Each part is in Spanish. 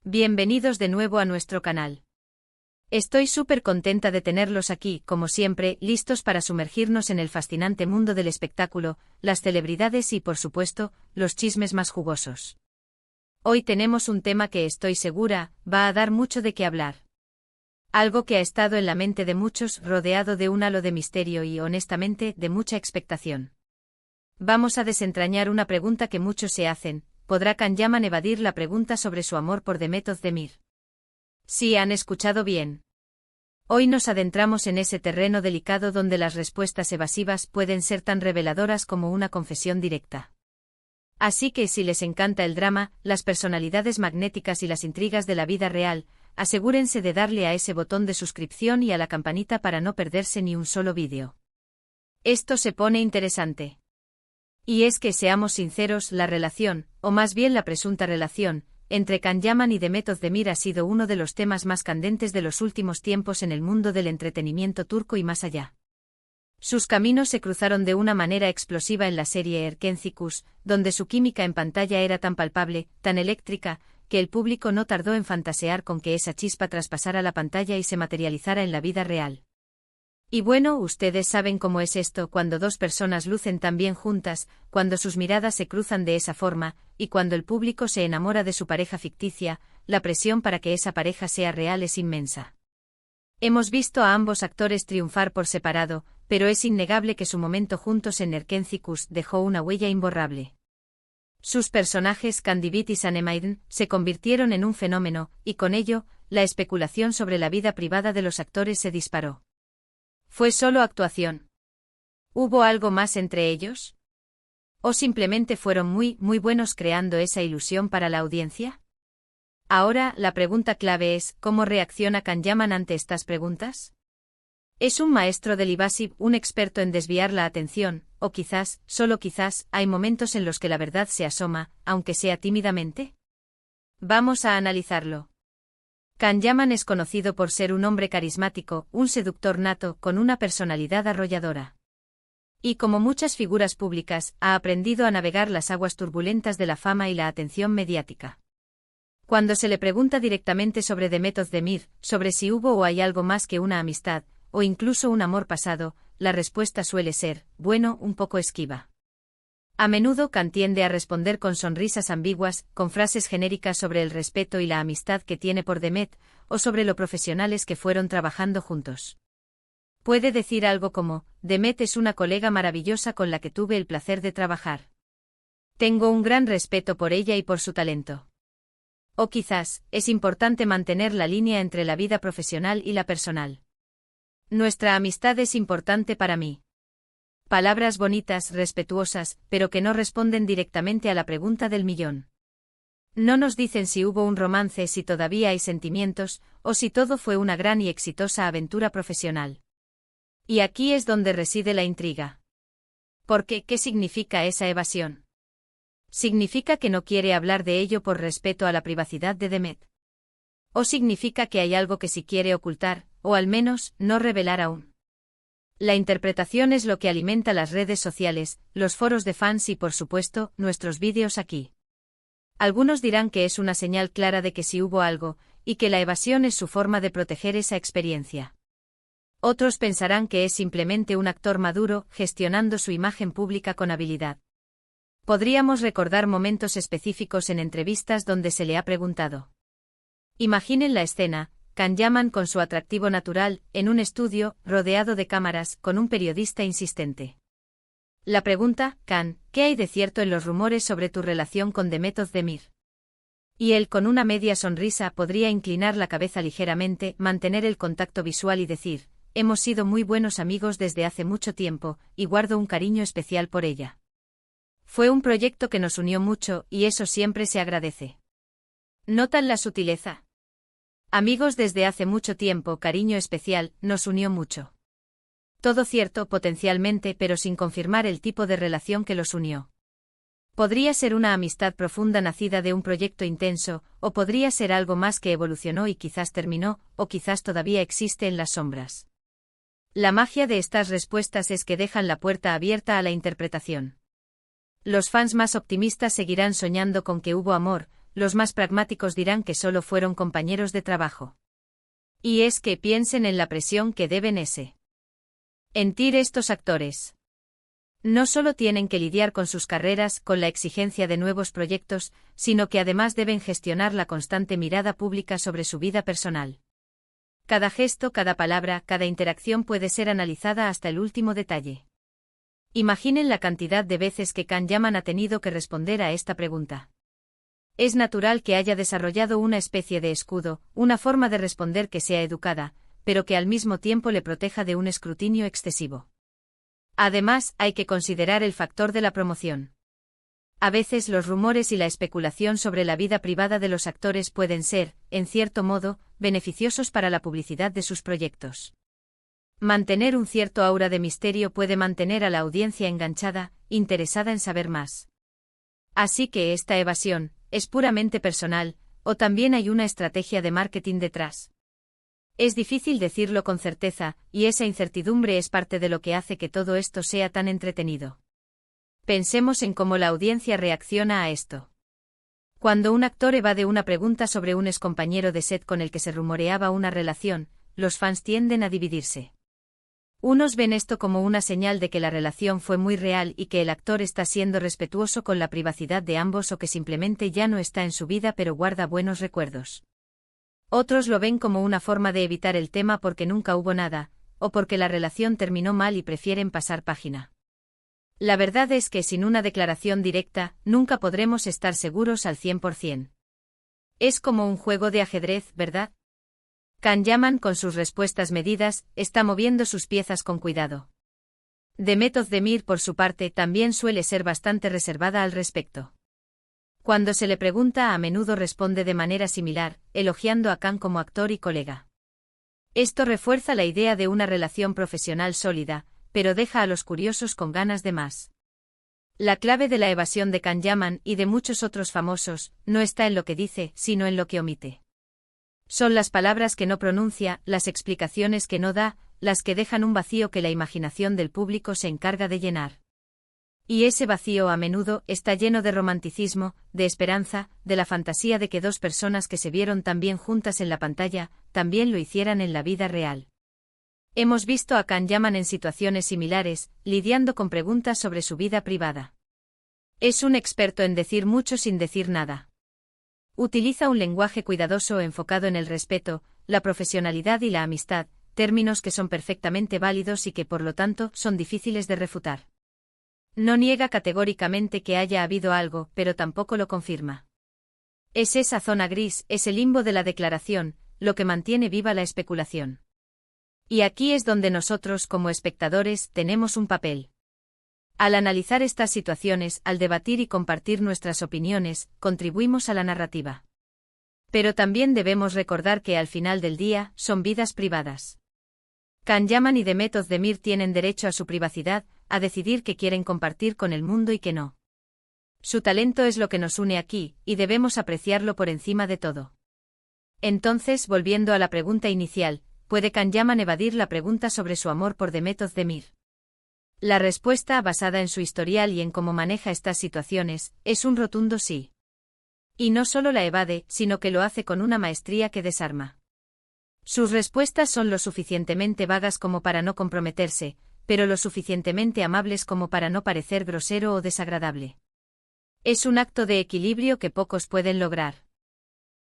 Bienvenidos de nuevo a nuestro canal. Estoy súper contenta de tenerlos aquí, como siempre, listos para sumergirnos en el fascinante mundo del espectáculo, las celebridades y, por supuesto, los chismes más jugosos. Hoy tenemos un tema que estoy segura, va a dar mucho de qué hablar. Algo que ha estado en la mente de muchos, rodeado de un halo de misterio y, honestamente, de mucha expectación. Vamos a desentrañar una pregunta que muchos se hacen. ¿Podrá Can Yaman evadir la pregunta sobre su amor por Demet Özdemir? Sí, han escuchado bien. Hoy nos adentramos en ese terreno delicado donde las respuestas evasivas pueden ser tan reveladoras como una confesión directa. Así que si les encanta el drama, las personalidades magnéticas y las intrigas de la vida real, asegúrense de darle a ese botón de suscripción y a la campanita para no perderse ni un solo vídeo. Esto se pone interesante. Y es que, seamos sinceros, la relación, o más bien la presunta relación, entre Can Yaman y Demet Özdemir ha sido uno de los temas más candentes de los últimos tiempos en el mundo del entretenimiento turco y más allá. Sus caminos se cruzaron de una manera explosiva en la serie Erkenci, donde su química en pantalla era tan palpable, tan eléctrica, que el público no tardó en fantasear con que esa chispa traspasara la pantalla y se materializara en la vida real. Y bueno, ustedes saben cómo es esto cuando dos personas lucen tan bien juntas, cuando sus miradas se cruzan de esa forma, y cuando el público se enamora de su pareja ficticia, la presión para que esa pareja sea real es inmensa. Hemos visto a ambos actores triunfar por separado, pero es innegable que su momento juntos en Erkenci dejó una huella imborrable. Sus personajes Kandibit y Sanem se convirtieron en un fenómeno, y con ello, la especulación sobre la vida privada de los actores se disparó. ¿Fue solo actuación? ¿Hubo algo más entre ellos? ¿O simplemente fueron muy buenos creando esa ilusión para la audiencia? Ahora, la pregunta clave es, ¿cómo reacciona Can Yaman ante estas preguntas? ¿Es un maestro del evasive, un experto en desviar la atención, o quizás, solo quizás, hay momentos en los que la verdad se asoma, aunque sea tímidamente? Vamos a analizarlo. Can Yaman es conocido por ser un hombre carismático, un seductor nato, con una personalidad arrolladora. Y como muchas figuras públicas, ha aprendido a navegar las aguas turbulentas de la fama y la atención mediática. Cuando se le pregunta directamente sobre Demet Özdemir, sobre si hubo o hay algo más que una amistad, o incluso un amor pasado, la respuesta suele ser, bueno, un poco esquiva. A menudo Can tiende a responder con sonrisas ambiguas, con frases genéricas sobre el respeto y la amistad que tiene por Demet, o sobre lo profesionales que fueron trabajando juntos. Puede decir algo como, Demet es una colega maravillosa con la que tuve el placer de trabajar. Tengo un gran respeto por ella y por su talento. O quizás, es importante mantener la línea entre la vida profesional y la personal. Nuestra amistad es importante para mí. Palabras bonitas, respetuosas, pero que no responden directamente a la pregunta del millón. No nos dicen si hubo un romance, si todavía hay sentimientos, o si todo fue una gran y exitosa aventura profesional. Y aquí es donde reside la intriga. Porque, ¿qué significa esa evasión? ¿Significa que no quiere hablar de ello por respeto a la privacidad de Demet? ¿O significa que hay algo que sí quiere ocultar, o al menos, no revelar aún? La interpretación es lo que alimenta las redes sociales, los foros de fans y, por supuesto, nuestros vídeos aquí. Algunos dirán que es una señal clara de que sí hubo algo, y que la evasión es su forma de proteger esa experiencia. Otros pensarán que es simplemente un actor maduro, gestionando su imagen pública con habilidad. Podríamos recordar momentos específicos en entrevistas donde se le ha preguntado. Imaginen la escena. Can Yaman con su atractivo natural, en un estudio, rodeado de cámaras, con un periodista insistente. La pregunta, Can, ¿qué hay de cierto en los rumores sobre tu relación con Demet Özdemir? Y él con una media sonrisa podría inclinar la cabeza ligeramente, mantener el contacto visual y decir, hemos sido muy buenos amigos desde hace mucho tiempo, y guardo un cariño especial por ella. Fue un proyecto que nos unió mucho, y eso siempre se agradece. ¿Notan la sutileza? Amigos desde hace mucho tiempo, cariño especial, nos unió mucho. Todo cierto potencialmente, pero sin confirmar el tipo de relación que los unió. Podría ser una amistad profunda nacida de un proyecto intenso, o podría ser algo más que evolucionó y quizás terminó, o quizás todavía existe en las sombras. La magia de estas respuestas es que dejan la puerta abierta a la interpretación. Los fans más optimistas seguirán soñando con que hubo amor, los más pragmáticos dirán que solo fueron compañeros de trabajo. Y es que piensen en la presión que deben sentir estos actores. No solo tienen que lidiar con sus carreras, con la exigencia de nuevos proyectos, sino que además deben gestionar la constante mirada pública sobre su vida personal. Cada gesto, cada palabra, cada interacción puede ser analizada hasta el último detalle. Imaginen la cantidad de veces que Can Yaman ha tenido que responder a esta pregunta. Es natural que haya desarrollado una especie de escudo, una forma de responder que sea educada, pero que al mismo tiempo le proteja de un escrutinio excesivo. Además, hay que considerar el factor de la promoción. A veces los rumores y la especulación sobre la vida privada de los actores pueden ser, en cierto modo, beneficiosos para la publicidad de sus proyectos. Mantener un cierto aura de misterio puede mantener a la audiencia enganchada, interesada en saber más. Así que esta evasión es puramente personal, o también hay una estrategia de marketing detrás. Es difícil decirlo con certeza, y esa incertidumbre es parte de lo que hace que todo esto sea tan entretenido. Pensemos en cómo la audiencia reacciona a esto. Cuando un actor evade una pregunta sobre un excompañero de set con el que se rumoreaba una relación, los fans tienden a dividirse. Unos ven esto como una señal de que la relación fue muy real y que el actor está siendo respetuoso con la privacidad de ambos o que simplemente ya no está en su vida pero guarda buenos recuerdos. Otros lo ven como una forma de evitar el tema porque nunca hubo nada, o porque la relación terminó mal y prefieren pasar página. La verdad es que sin una declaración directa, nunca podremos estar seguros al 100%. Es como un juego de ajedrez, ¿verdad? Can Yaman, con sus respuestas medidas, está moviendo sus piezas con cuidado. Demet Özdemir, por su parte, también suele ser bastante reservada al respecto. Cuando se le pregunta, a menudo responde de manera similar, elogiando a Can como actor y colega. Esto refuerza la idea de una relación profesional sólida, pero deja a los curiosos con ganas de más. La clave de la evasión de Can Yaman y de muchos otros famosos no está en lo que dice, sino en lo que omite. Son las palabras que no pronuncia, las explicaciones que no da, las que dejan un vacío que la imaginación del público se encarga de llenar. Y ese vacío a menudo está lleno de romanticismo, de esperanza, de la fantasía de que dos personas que se vieron tan bien juntas en la pantalla, también lo hicieran en la vida real. Hemos visto a Can Yaman en situaciones similares, lidiando con preguntas sobre su vida privada. Es un experto en decir mucho sin decir nada. Utiliza un lenguaje cuidadoso enfocado en el respeto, la profesionalidad y la amistad, términos que son perfectamente válidos y que por lo tanto son difíciles de refutar. No niega categóricamente que haya habido algo, pero tampoco lo confirma. Es esa zona gris, ese limbo de la declaración, lo que mantiene viva la especulación. Y aquí es donde nosotros, como espectadores, tenemos un papel. Al analizar estas situaciones, al debatir y compartir nuestras opiniones, contribuimos a la narrativa. Pero también debemos recordar que al final del día, son vidas privadas. Can Yaman y Demet Özdemir tienen derecho a su privacidad, a decidir qué quieren compartir con el mundo y qué no. Su talento es lo que nos une aquí, y debemos apreciarlo por encima de todo. Entonces, volviendo a la pregunta inicial, ¿puede Can Yaman evadir la pregunta sobre su amor por Demet Özdemir? La respuesta, basada en su historial y en cómo maneja estas situaciones, es un rotundo sí. Y no solo la evade, sino que lo hace con una maestría que desarma. Sus respuestas son lo suficientemente vagas como para no comprometerse, pero lo suficientemente amables como para no parecer grosero o desagradable. Es un acto de equilibrio que pocos pueden lograr.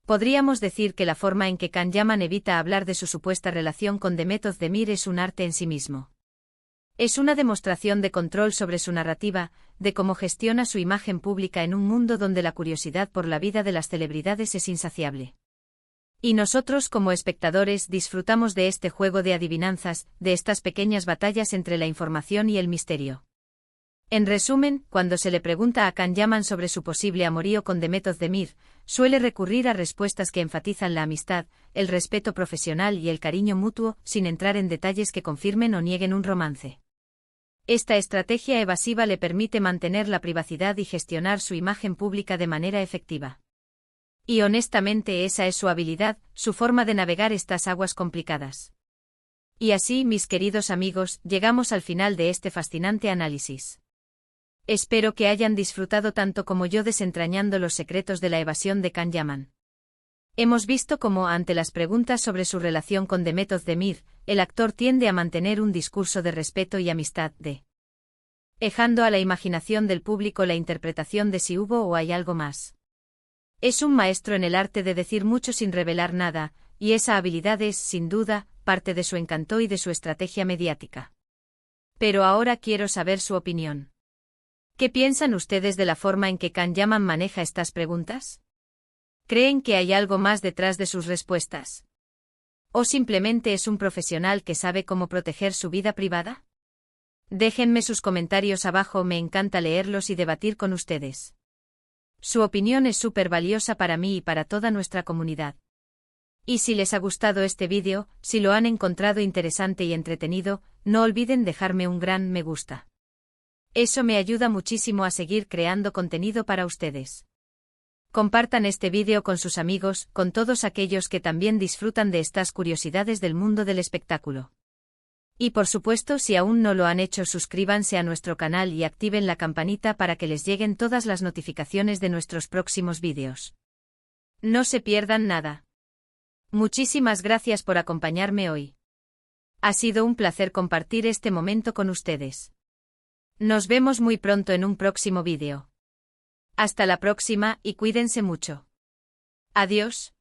Podríamos decir que la forma en que Can Yaman evita hablar de su supuesta relación con Demet Özdemir es un arte en sí mismo. Es una demostración de control sobre su narrativa, de cómo gestiona su imagen pública en un mundo donde la curiosidad por la vida de las celebridades es insaciable. Y nosotros como espectadores disfrutamos de este juego de adivinanzas, de estas pequeñas batallas entre la información y el misterio. En resumen, cuando se le pregunta a Can Yaman sobre su posible amorío con Demet Özdemir, suele recurrir a respuestas que enfatizan la amistad, el respeto profesional y el cariño mutuo, sin entrar en detalles que confirmen o nieguen un romance. Esta estrategia evasiva le permite mantener la privacidad y gestionar su imagen pública de manera efectiva. Y honestamente esa es su habilidad, su forma de navegar estas aguas complicadas. Y así, mis queridos amigos, llegamos al final de este fascinante análisis. Espero que hayan disfrutado tanto como yo desentrañando los secretos de la evasión de Can Yaman. Hemos visto cómo, ante las preguntas sobre su relación con Demet Özdemir, el actor tiende a mantener un discurso de respeto y amistad, dejando a la imaginación del público la interpretación de si hubo o hay algo más. Es un maestro en el arte de decir mucho sin revelar nada, y esa habilidad es, sin duda, parte de su encanto y de su estrategia mediática. Pero ahora quiero saber su opinión. ¿Qué piensan ustedes de la forma en que Can Yaman maneja estas preguntas? ¿Creen que hay algo más detrás de sus respuestas? ¿O simplemente es un profesional que sabe cómo proteger su vida privada? Déjenme sus comentarios abajo, me encanta leerlos y debatir con ustedes. Su opinión es súper valiosa para mí y para toda nuestra comunidad. Y si les ha gustado este vídeo, si lo han encontrado interesante y entretenido, no olviden dejarme un gran me gusta. Eso me ayuda muchísimo a seguir creando contenido para ustedes. Compartan este vídeo con sus amigos, con todos aquellos que también disfrutan de estas curiosidades del mundo del espectáculo. Y por supuesto, si aún no lo han hecho, suscríbanse a nuestro canal y activen la campanita para que les lleguen todas las notificaciones de nuestros próximos vídeos. No se pierdan nada. Muchísimas gracias por acompañarme hoy. Ha sido un placer compartir este momento con ustedes. Nos vemos muy pronto en un próximo vídeo. Hasta la próxima y cuídense mucho. Adiós.